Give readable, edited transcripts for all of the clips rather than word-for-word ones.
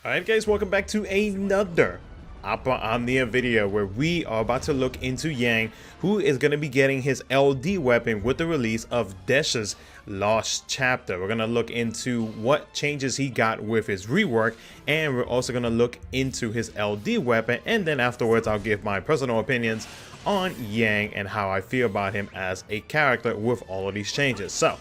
Alright guys, welcome back to another operaomnia video where we are about to look into Yang, who is going to be getting his LD weapon with the release of Desch's Lost Chapter. We're going to look into what changes he got with his rework, and we're also going to look into his LD weapon, and then afterwards I'll give my personal opinions on Yang and how I feel about him as a character with all of these changes. So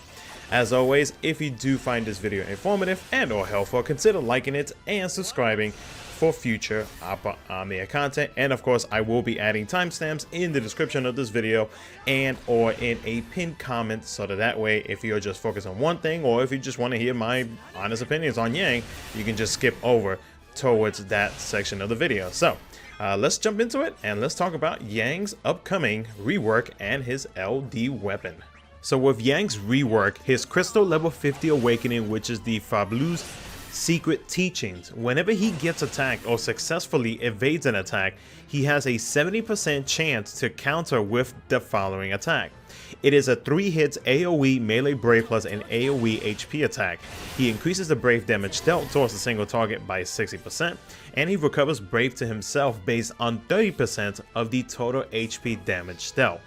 as always, if you do find this video informative and or helpful, consider liking it and subscribing for future operaomnia content. And of course, I will be adding timestamps in the description of this video and or in a pinned comment, so that way if you're just focused on one thing, or if you just want to hear my honest opinions on Yang, you can just skip over towards that section of the video. So let's jump into it and let's talk about Yang's upcoming rework and his LD weapon. So with Yang's rework, his Crystal Level 50 Awakening, which is the Fabulous Secret Teachings, whenever he gets attacked or successfully evades an attack, he has a 70% chance to counter with the following attack. It is a 3 hits AoE melee brave plus an AoE HP attack. He increases the brave damage dealt towards a single target by 60%, and he recovers brave to himself based on 30% of the total HP damage dealt.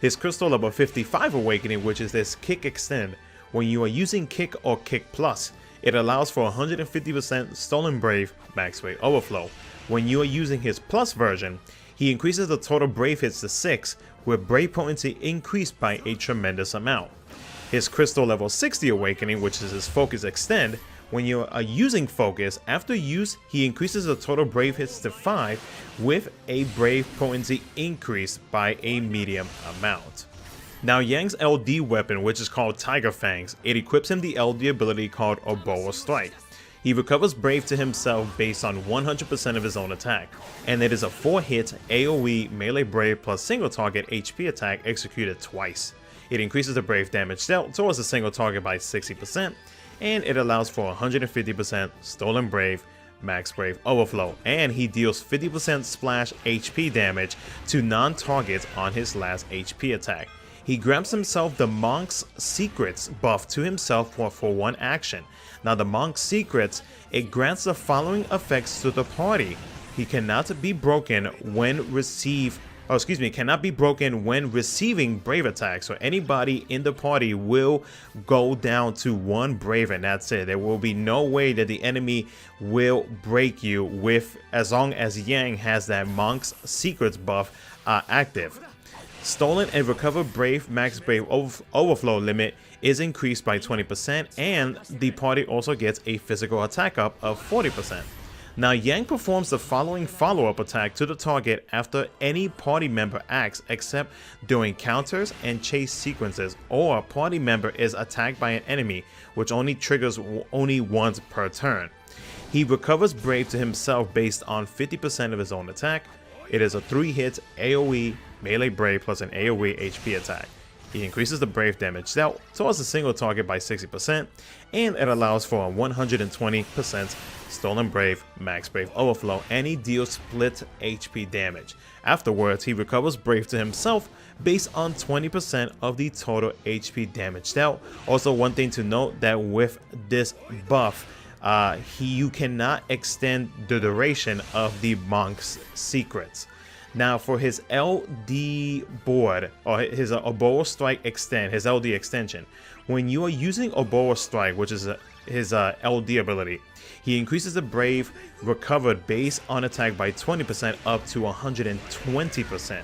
His Crystal Level 55 Awakening, which is this Kick Extend, when you are using Kick or Kick Plus, it allows for 150% Stolen Brave Max Brave Overflow. When you are using his Plus version, he increases the total Brave hits to 6, with Brave potency increased by a tremendous amount. His Crystal Level 60 Awakening, which is his Focus Extend, when you are using Focus, after use, he increases the total Brave hits to 5 with a Brave potency increased by a medium amount. Now Yang's LD weapon, which is called Tiger Fangs, it equips him the LD ability called Oboe Strike. He recovers Brave to himself based on 100% of his own attack, and it is a 4 hit AoE melee Brave plus single target HP attack executed twice. It increases the Brave damage dealt towards a single target by 60%, and it allows for 150% Stolen Brave Max Brave Overflow, and he deals 50% splash HP damage to non-targets on his last HP attack. He grants himself the Monk's Secrets buff to himself for one action. Now the Monk's Secrets, it grants the following effects to the party. He cannot be broken when cannot be broken when receiving brave attacks. So anybody in the party will go down to 1 brave, and that's it. There will be no way that the enemy will break you with, as long as Yang has that Monk's Secrets buff active. Stolen and recovered Brave Max Brave Overflow limit is increased by 20%, and the party also gets a physical attack up of 40%. Now Yang performs the following follow-up attack to the target after any party member acts, except during counters and chase sequences, or a party member is attacked by an enemy, which only triggers only once per turn. He recovers Brave to himself based on 50% of his own attack. It is a 3 hit AoE melee Brave plus an AoE HP attack. He increases the Brave damage dealt towards a single target by 60%, and it allows for a 120% Stolen Brave Max Brave Overflow, and he deals split HP damage. Afterwards, he recovers Brave to himself based on 20% of the total HP damage dealt. Also, one thing to note, that with this buff, you cannot extend the duration of the Monk's Secrets. Now for his LD board, or his Oboe Strike Extend, his LD extension, when you are using Oboe Strike, which is his LD ability, he increases the Brave recovered based on attack by 20% up to 120%,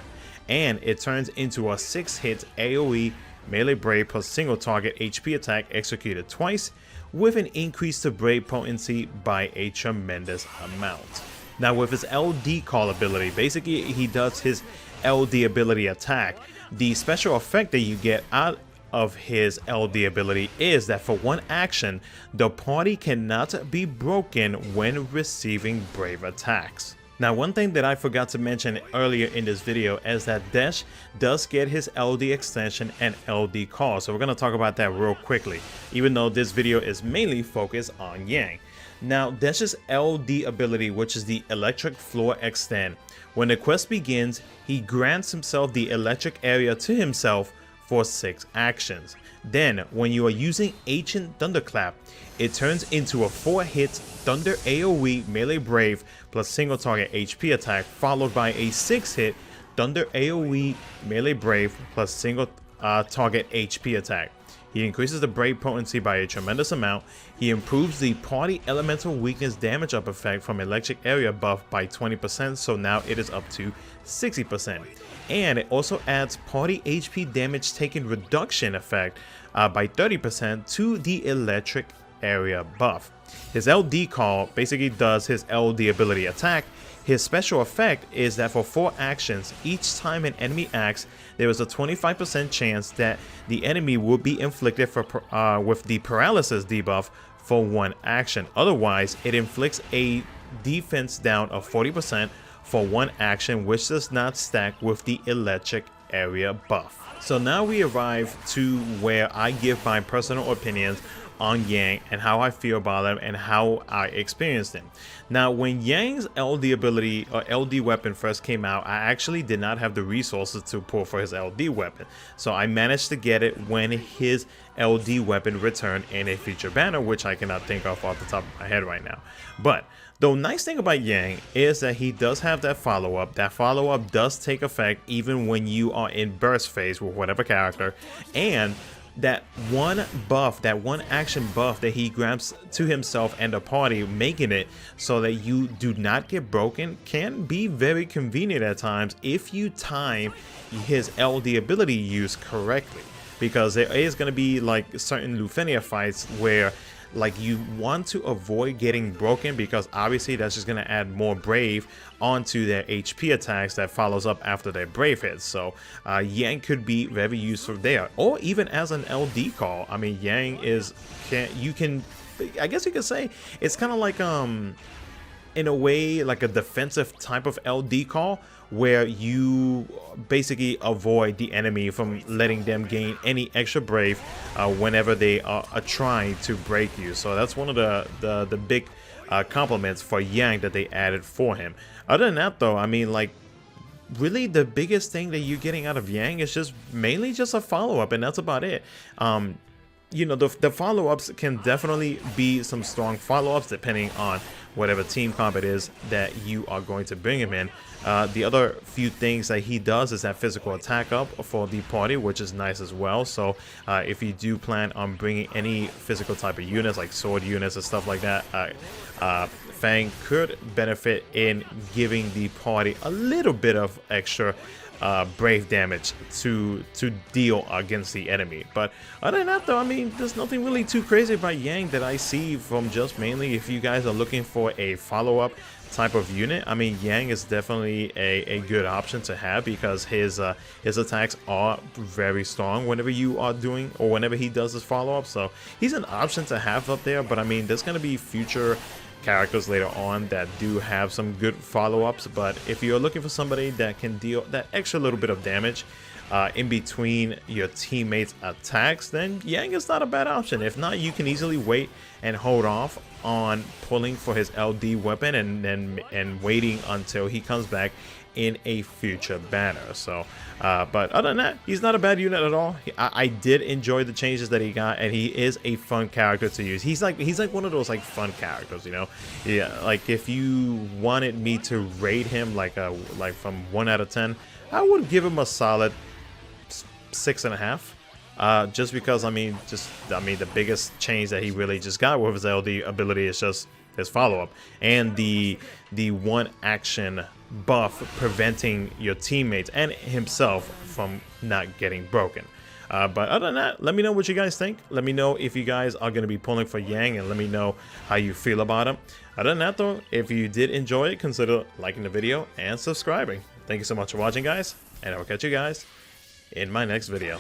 and it turns into a 6 hit AoE melee Brave plus single target HP attack executed twice, with an increase to Brave potency by a tremendous amount. Now with his LD call ability, basically he does his LD ability attack. The special effect that you get out of his LD ability is that for one action, the party cannot be broken when receiving brave attacks. Now one thing that I forgot to mention earlier in this video is that Desch does get his LD extension and LD call, so we're going to talk about that real quickly, even though this video is mainly focused on Yang. Now Desch's LD ability, which is the Electric Floor Extend, when the quest begins, he grants himself the electric area to himself for 6 actions. Then when you are using Ancient Thunderclap, it turns into a 4-hit Thunder AoE melee brave plus single target HP attack, followed by a 6-hit Thunder AoE melee brave plus single target HP attack. He increases the brave potency by a tremendous amount. He improves the party elemental weakness damage up effect from electric area buff by 20%, so now it is up to 60%. And it also adds party HP damage taken reduction effect by 30% to the electric area buff. His LD call basically does his LD ability attack. His special effect is that for 4 actions, each time an enemy acts, there is a 25% chance that the enemy will be inflicted with the paralysis debuff for 1 action. Otherwise, it inflicts a defense down of 40% for 1 action, which does not stack with the electric area buff. So now we arrive to where I give my personal opinions on Yang and how I feel about him and how I experienced him. Now, when Yang's LD ability or LD weapon first came out, I actually did not have the resources to pull for his LD weapon, so I managed to get it when his LD weapon returned in a feature banner, which I cannot think of off the top of my head right now. But the nice thing about Yang is that he does have that follow-up. That follow-up does take effect even when you are in burst phase with whatever character, and that one buff, that one action buff that he grabs to himself and the party, making it so that you do not get broken, can be very convenient at times if you time his LD ability use correctly. Because there is going to be like certain Lufenia fights where like you want to avoid getting broken, because obviously that's just going to add more brave onto their HP attacks that follows up after their brave hits. So Yang could be very useful there, or even as an LD call. I mean, Yang is I guess you could say it's kind of like in a way like a defensive type of LD call, where you basically avoid the enemy from letting them gain any extra brave whenever they are trying to break you. So that's one of the big compliments for Yang that they added for him. Other than that though, I mean, like, really the biggest thing that you're getting out of Yang is just mainly just a follow-up, and that's about it. You know, the follow-ups can definitely be some strong follow-ups depending on whatever team comp it is that you are going to bring him in. The other few things that he does is that physical attack up for the party, which is nice as well. So if you do plan on bringing any physical type of units like sword units and stuff like that, Fang could benefit in giving the party a little bit of extra brave damage to deal against the enemy. But other than that though, I mean, there's nothing really too crazy about Yang that I see from just mainly if you guys are looking for a follow-up type of unit. I mean, Yang is definitely a good option to have, because his attacks are very strong whenever you are doing, or whenever he does his follow-up. So he's an option to have up there. But I mean, there's going to be future characters later on that do have some good follow-ups, but if you're looking for somebody that can deal that extra little bit of damage in between your teammates' attacks, then Yang is not a bad option. If not, you can easily wait and hold off on pulling for his LD weapon and waiting until he comes back in a future banner. So but other than that, he's not a bad unit at all. I did enjoy the changes that he got, and he is a fun character to use. He's like one of those like fun characters, you know. Yeah, like if you wanted me to rate him like from 1 out of 10, I would give him a solid 6.5. Just because I mean the biggest change that he really just got with his LD ability is just his follow-up and the one action buff preventing your teammates and himself from not getting broken. But other than that, let me know what you guys think. Let me know if you guys are going to be pulling for Yang, and let me know how you feel about him. Other than that though, if you did enjoy it, consider liking the video and subscribing. Thank you so much for watching, guys, and I will catch you guys in my next video.